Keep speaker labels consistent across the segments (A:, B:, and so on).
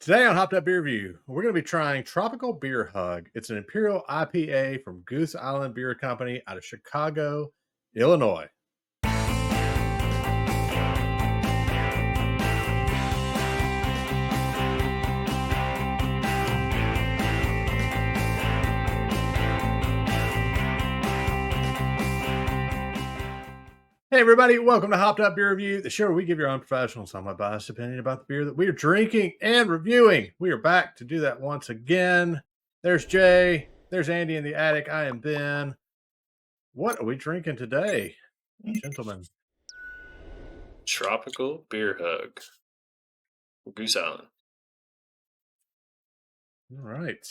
A: Today on Hopped Up Beer Review, we're going to be trying Tropical Beer Hug. It's an Imperial IPA from Goose Island Beer Company out of Chicago, Illinois. Hey everybody, welcome to Hopped Up Beer Review, the show where we give your unprofessional, somewhat biased opinion about the beer that we are drinking and reviewing. We are back to do that once again. There's Jay, there's Andy in the attic, I am Ben. What are we drinking today, gentlemen?
B: Tropical Beer Hug, Goose Island.
A: All right.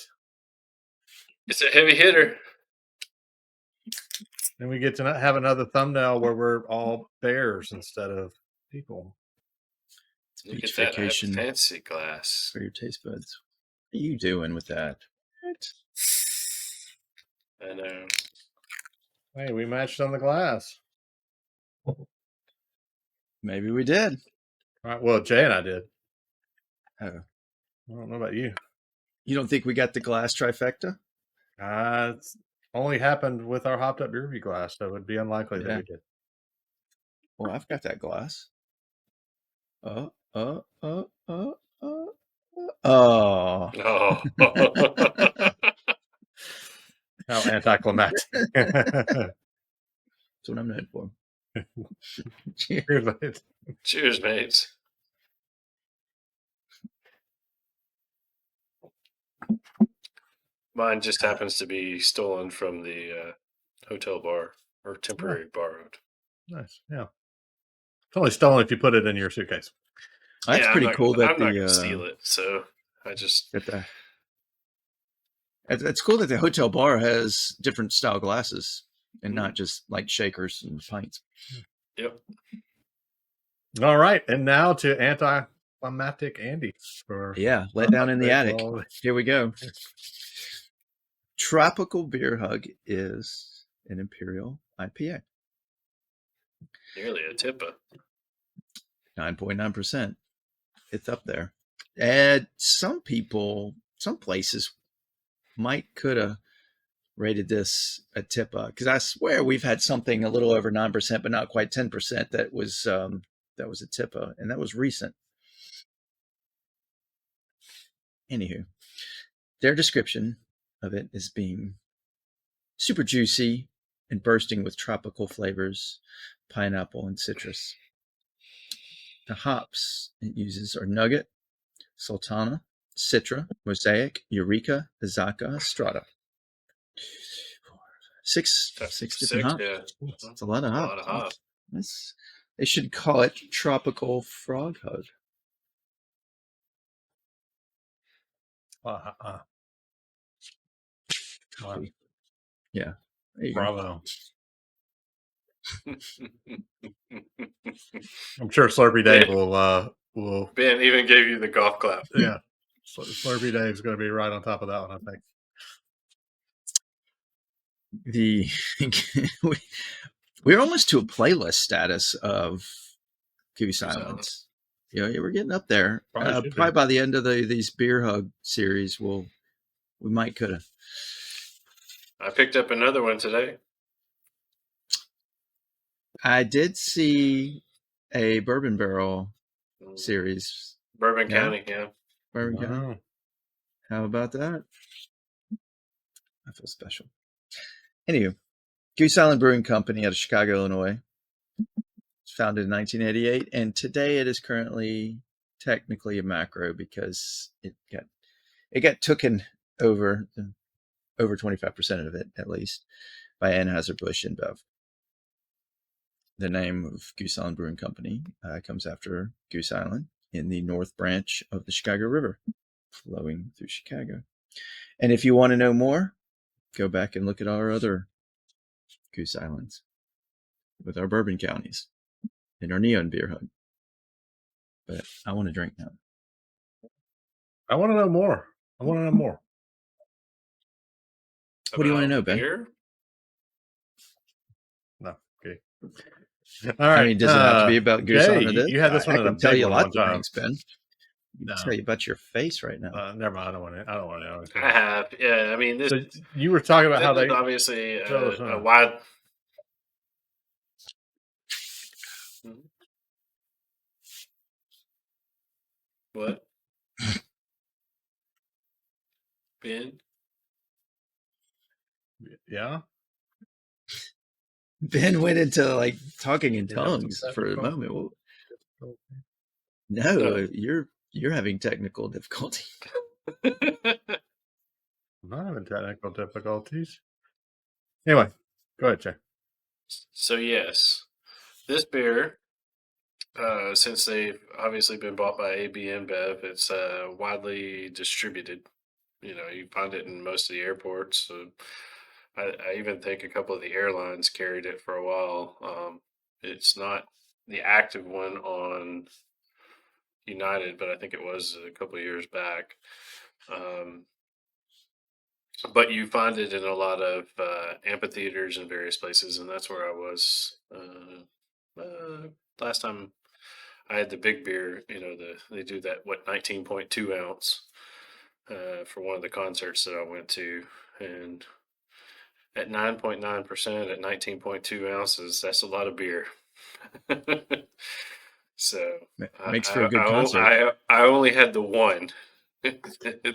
B: It's a heavy hitter.
A: And we get to have another thumbnail where we're all bears instead of people.
B: Look at that fancy glass
C: for your taste buds. What are you doing with that? What?
B: I know.
A: Hey, we matched on the glass.
C: Maybe we did.
A: All right. Well, Jay and I did.
C: Oh.
A: I don't know about you.
C: You don't think we got the glass trifecta?
A: It's only happened with our Hopped Up Beer Review glass, so it would be unlikely that we did.
C: Well, I've got that glass. Oh.
A: How anticlimactic.
C: That's what I'm known for.
A: Cheers, mates.
B: Cheers, mates. Mine just happens to be stolen from the hotel bar, or temporary borrowed.
A: Nice, yeah. It's only stolen if you put it in your suitcase.
C: That's pretty cool that
B: I'm not going to steal it, so I just...
C: It's cool that the hotel bar has different style glasses and not just like shakers and pints.
B: Yep.
A: All right, and now to anticlimactic Andy.
C: Let down in the attic. Here we go. Tropical Beer Hug is an Imperial IPA.
B: Nearly a tipper.
C: 9.9%. It's up there. And some places could have rated this a tipper, because I swear we've had something a little over 9%, but not quite 10%. That was a tipper, and that was recent. Anywho, their description of it as being super juicy and bursting with tropical flavors, pineapple and citrus. The hops it uses are Nugget, Sultana, Citra, Mosaic, Eureka, Azaka, Strata. Six different hops.
B: Yeah.
C: That's a lot of hops. They should call it Tropical Frog Hug. Yeah.
A: Bravo. I'm sure Slurpee Dave will.
B: Ben even gave you the golf clap.
A: Yeah. Slurpee Dave's going to be right on top of that one, I think.
C: We're almost to a playlist status of Goose Islands. Yeah, we're getting up there. Probably by the end of these Beer Hug series, we might could have.
B: I picked up another one today.
C: I did see a Bourbon Barrel series.
B: Bourbon County, yeah.
C: Bourbon County. How about that? I feel special. Anywho, Goose Island Brewing Company out of Chicago, Illinois. It's founded in 1988, and today it is currently technically a macro because it got taken over 25% of it, at least, by Anheuser-Busch InBev. The name of Goose Island Brewing Company comes after Goose Island in the North Branch of the Chicago River, flowing through Chicago. And if you want to know more, go back and look at our other Goose Islands with our bourbon counties and our neon beer hug. But I want to drink now.
A: I want to know more.
C: What do you want to know, Ben?
B: Beer?
A: No. Okay. All right.
C: I mean, does it have to be about Goose Island?
A: You had this one.
C: I can tell you a lot of things, Ben.
A: No.
C: tell you about your face right now.
A: Never mind. I don't want to. I don't want to know.
B: I have, yeah. I mean, this,
A: So you were talking about how
B: this is
A: they
B: obviously
A: tell us,
B: a wide. What? Ben?
A: Yeah.
C: Ben went into like talking in
A: You have some
C: tongues for a
A: technical-
C: moment. Well,
B: No.
C: no, you're having technical difficulty.
A: I'm not having technical difficulties. Anyway, go ahead, Jay.
B: So yes, this beer, since they've obviously been bought by AB InBev, it's widely distributed. You know, you find it in most of the airports. So I even think a couple of the airlines carried it for a while. It's not the active one on United, but I think it was a couple of years back. But you find it in a lot of amphitheaters and various places, and that's where I was last time I had the big beer. You know, they do that 19.2 ounce for one of the concerts that I went to, and at 9.9% at 19.2 ounces, that's a lot of beer. So
C: Makes for a good concert.
B: I only had the one at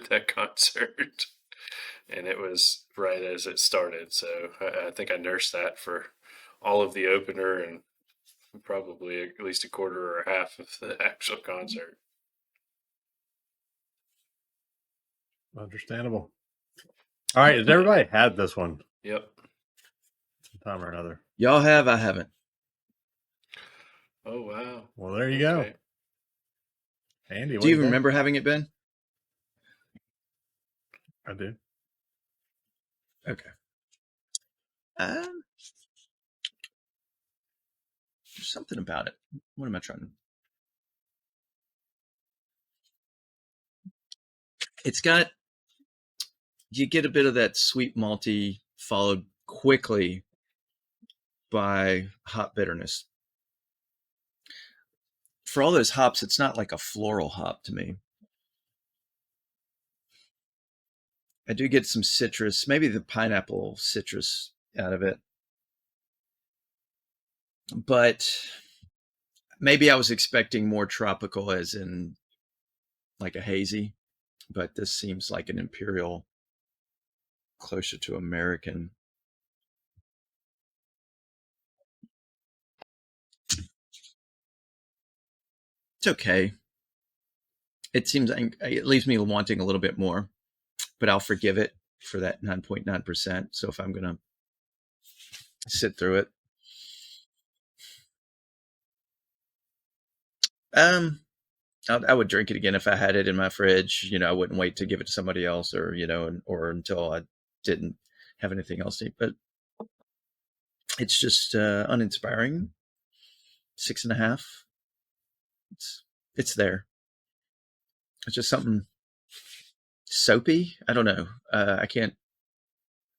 B: that concert, and it was right as it started. So I think I nursed that for all of the opener and probably at least a quarter or a half of the actual concert.
A: Understandable. All right, has everybody had this one
B: Yep.
A: sometime or another?
C: Y'all have, I haven't.
B: Oh wow.
A: Well, there you go. Andy,
C: Do you even remember having it, Ben?
A: I do.
C: Okay. There's something about it. What am I trying to? It's got, you get a bit of that sweet malty followed quickly by hop bitterness. For all those hops, it's not like a floral hop to me. I do get some citrus, maybe the pineapple citrus out of it. But maybe I was expecting more tropical, as in like a hazy. But this seems like an imperial, closer to American. It's okay. It seems, it leaves me wanting a little bit more, but I'll forgive it for that 9.9%. So if I'm going to sit through it, I would drink it again if I had it in my fridge. You know, I wouldn't wait to give it to somebody else, or, you know, or until I didn't have anything else to eat. But it's just uninspiring. 6.5. It's there. It's just something soapy. I don't know. I can't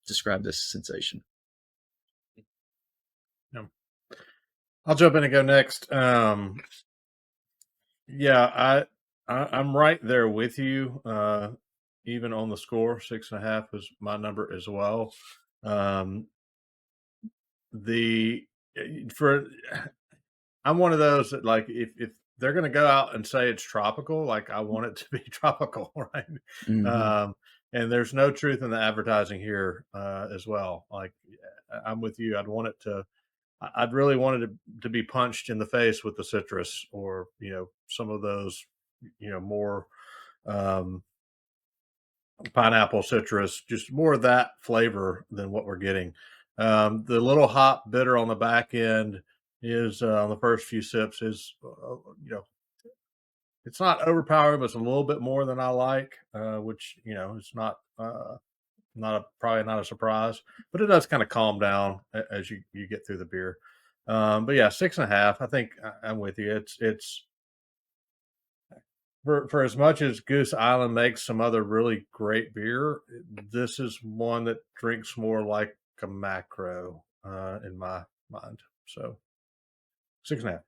C: describe this sensation.
A: No. I'll jump in and go next. Yeah, I'm right there with you. Even on the score, 6.5 is my number as well. I'm one of those that, like, if they're going to go out and say it's tropical, like, I want it to be tropical, right?
C: Mm-hmm.
A: And there's no truth in the advertising here as well. Like, I'm with you. I'd really want it to be punched in the face with the citrus, or, you know, some of those, you know, more pineapple, citrus, just more of that flavor than what we're getting. The little hop bitter on the back end is on the first few sips is, you know, it's not overpowering, but it's a little bit more than I like, which, you know, it's not probably not a surprise, but it does kind of calm down as you get through the beer. But yeah, 6.5. I think I'm with you. It's for as much as Goose Island makes some other really great beer, this is one that drinks more like a macro in my mind. So 6.5.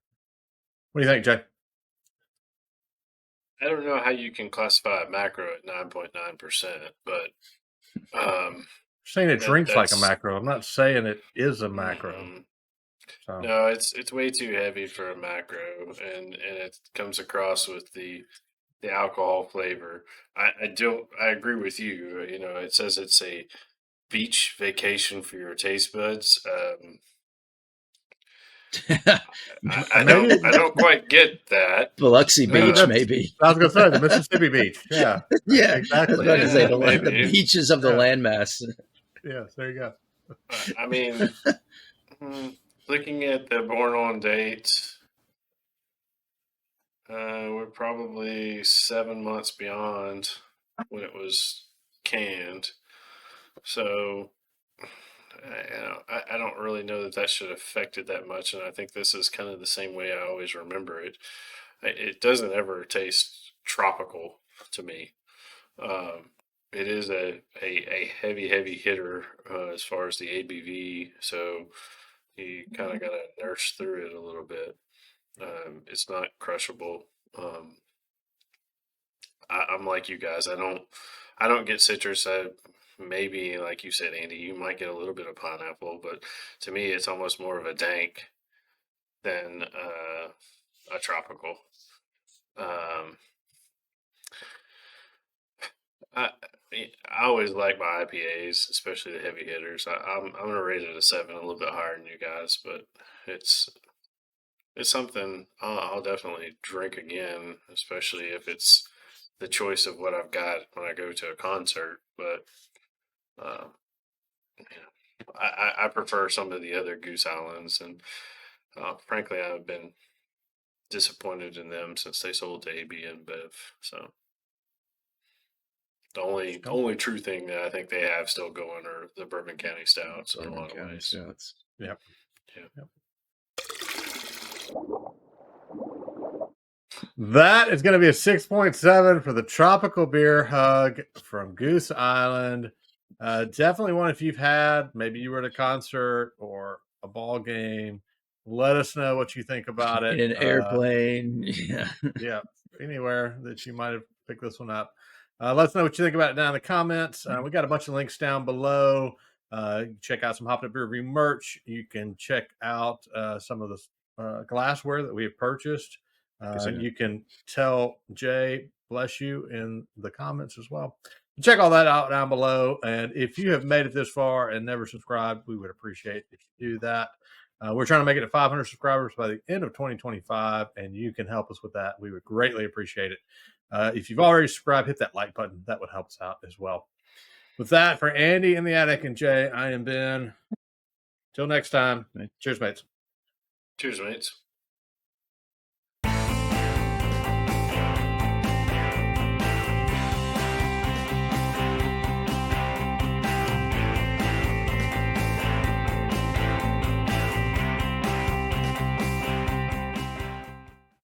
A: What do you think, Jay?
B: I don't know how you can classify a macro at 9.9%, but
A: Saying it drinks like a
B: that's
A: macro. I'm not saying it is a macro.
B: mm,
A: So
B: no, it's way too heavy for a macro, and it comes across with the alcohol flavor. I agree with you. You know, it says it's a beach vacation for your taste buds. I
A: maybe
B: don't quite get that.
C: Biloxi
A: maybe
C: Beach,
B: Uh,
C: maybe.
A: I was gonna say the Mississippi Beach. Yeah,
C: Yeah, I was
A: exactly.
C: about to say
B: yeah,
C: the
B: maybe.
C: beaches of the
A: Yeah.
C: landmass.
A: Yes, there you go.
B: I mean, looking at the born on date, we're probably 7 months beyond when it was canned. So, I don't really know that should affect it that much. And I think this is kind of the same way I always remember it. It doesn't ever taste tropical to me. It is a heavy hitter as far as the ABV. So you kind of got to nurse through it a little bit. It's not crushable. I'm like you guys. I don't get citrus. Maybe like you said, Andy, you might get a little bit of pineapple, but to me, it's almost more of a dank than a tropical. I I always like my IPAs, especially the heavy hitters. I'm gonna rate it a 7, a little bit higher than you guys, but it's it's something I'll definitely drink again, especially if it's the choice of what I've got when I go to a concert. But um, you know, I prefer some of the other Goose Islands, and frankly, I've been disappointed in them since they sold to AB InBev. So the only true thing that I think they have still going are the Bourbon County Stouts in a lot of ways.
C: Stouts.
A: Yep.
B: Yeah.
A: Yep. That is going to be a 6.7 for the tropical beer hug from Goose Island. Definitely one if you've had, maybe you were at a concert or a ball game. Let us know what you think about it.
C: In an airplane. Yeah.
A: Yeah, anywhere that you might have picked this one up. Let us know what you think about it down in the comments. We got a bunch of links down below. You can check out some Hopped Up Beer Review merch. You can check out some of the glassware that we have purchased. You can tell Jay, bless you, in the comments as well. Check all that out down below. And if you have made it this far and never subscribed, we would appreciate if you do that. We're trying to make it to 500 subscribers by the end of 2025, and you can help us with that. We would greatly appreciate it. If you've already subscribed, hit that like button. That would help us out as well. With that, for Andy in the attic and Jay, I am Ben. Till next time. Cheers, mates.
B: Cheers, mates.